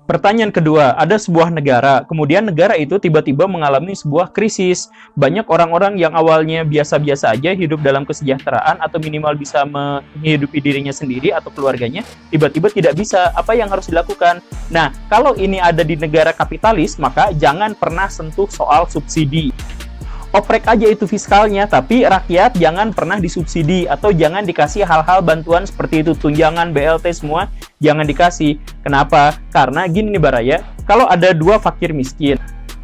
Pertanyaan kedua, ada sebuah negara, kemudian negara itu tiba-tiba mengalami sebuah krisis. Banyak orang-orang yang awalnya biasa-biasa aja hidup dalam kesejahteraan atau minimal bisa menghidupi dirinya sendiri atau keluarganya, tiba-tiba tidak bisa. Apa yang harus dilakukan? Nah, kalau ini ada di negara kapitalis, maka jangan pernah sentuh soal subsidi. Oprek aja itu fiskalnya, tapi rakyat jangan pernah disubsidi atau jangan dikasih hal-hal bantuan seperti itu, tunjangan, BLT semua jangan dikasih. Kenapa? Karena gini nih Baraya, kalau ada dua fakir miskin,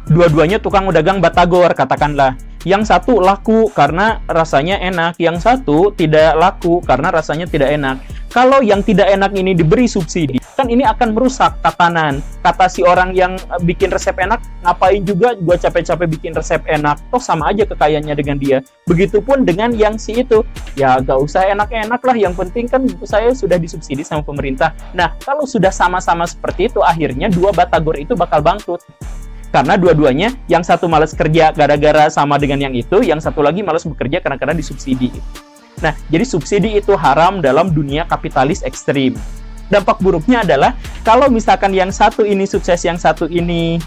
dua-duanya tukang dagang batagor katakanlah, yang satu laku karena rasanya enak, yang satu tidak laku karena rasanya tidak enak. Kalau yang tidak enak ini diberi subsidi, kan ini akan merusak tatanan. Kata si orang yang bikin resep enak, ngapain juga gua capek-capek bikin resep enak, toh sama aja kekayaannya dengan dia. Begitupun dengan yang si itu, ya gak usah enak-enak lah, yang penting kan saya sudah disubsidi sama pemerintah. Nah, kalau sudah sama-sama seperti itu, akhirnya dua batagor itu bakal bangkrut. Karena dua-duanya, yang satu malas kerja gara-gara sama dengan yang itu, yang satu lagi malas bekerja karena disubsidi. Nah, jadi subsidi itu haram dalam dunia kapitalis ekstrim. Dampak buruknya adalah, kalau misalkan yang satu ini sukses, yang satu ini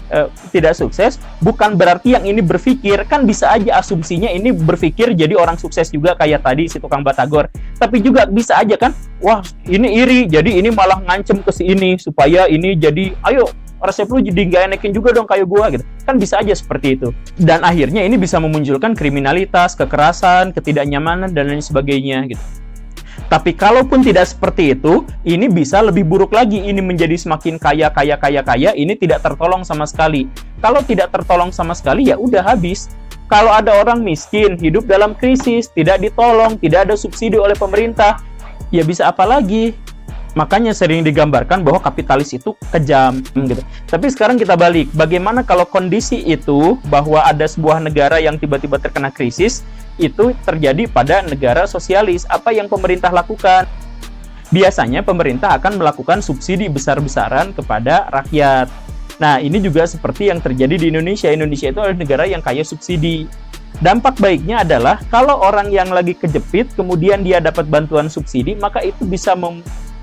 tidak sukses, bukan berarti yang ini berpikir, kan bisa aja asumsinya ini berpikir jadi orang sukses juga kayak tadi si tukang batagor. Tapi juga bisa aja kan, wah ini iri, jadi ini malah ngancem ke si ini, supaya ini jadi, ayo, resep lu jadi nggak enakin juga dong kayak gua gitu. Kan bisa aja seperti itu. Dan akhirnya ini bisa memunculkan kriminalitas, kekerasan, ketidaknyamanan, dan lain sebagainya gitu. Tapi kalaupun tidak seperti itu, ini bisa lebih buruk lagi. Ini menjadi semakin kaya, ini tidak tertolong sama sekali. Kalau tidak tertolong sama sekali, ya udah habis. Kalau ada orang miskin, hidup dalam krisis, tidak ditolong, tidak ada subsidi oleh pemerintah, ya bisa apa lagi? Makanya sering digambarkan bahwa kapitalis itu kejam gitu. Tapi sekarang kita balik, bagaimana kalau kondisi itu bahwa ada sebuah negara yang tiba-tiba terkena krisis, itu terjadi pada negara sosialis. Apa yang pemerintah lakukan? Biasanya pemerintah akan melakukan subsidi besar-besaran kepada rakyat. Nah, ini juga seperti yang terjadi di Indonesia. Indonesia itu adalah negara yang kaya subsidi. Dampak baiknya adalah kalau orang yang lagi kejepit, kemudian dia dapat bantuan subsidi, maka itu bisa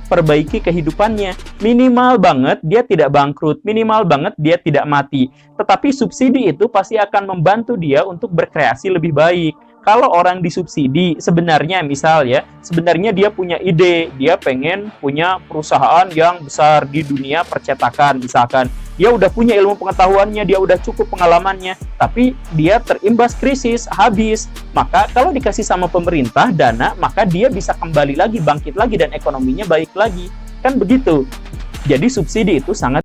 perbaiki kehidupannya. Minimal banget dia tidak bangkrut, minimal banget dia tidak mati. Tetapi subsidi itu pasti akan membantu dia untuk berkreasi lebih baik. Kalau orang disubsidi, sebenarnya misal ya, sebenarnya dia punya ide, dia pengen punya perusahaan yang besar di dunia percetakan misalkan. Dia udah punya ilmu pengetahuannya, dia udah cukup pengalamannya, tapi dia terimbas krisis, habis. Maka kalau dikasih sama pemerintah dana, maka dia bisa kembali lagi, bangkit lagi, dan ekonominya baik lagi. Kan begitu. Jadi subsidi itu sangat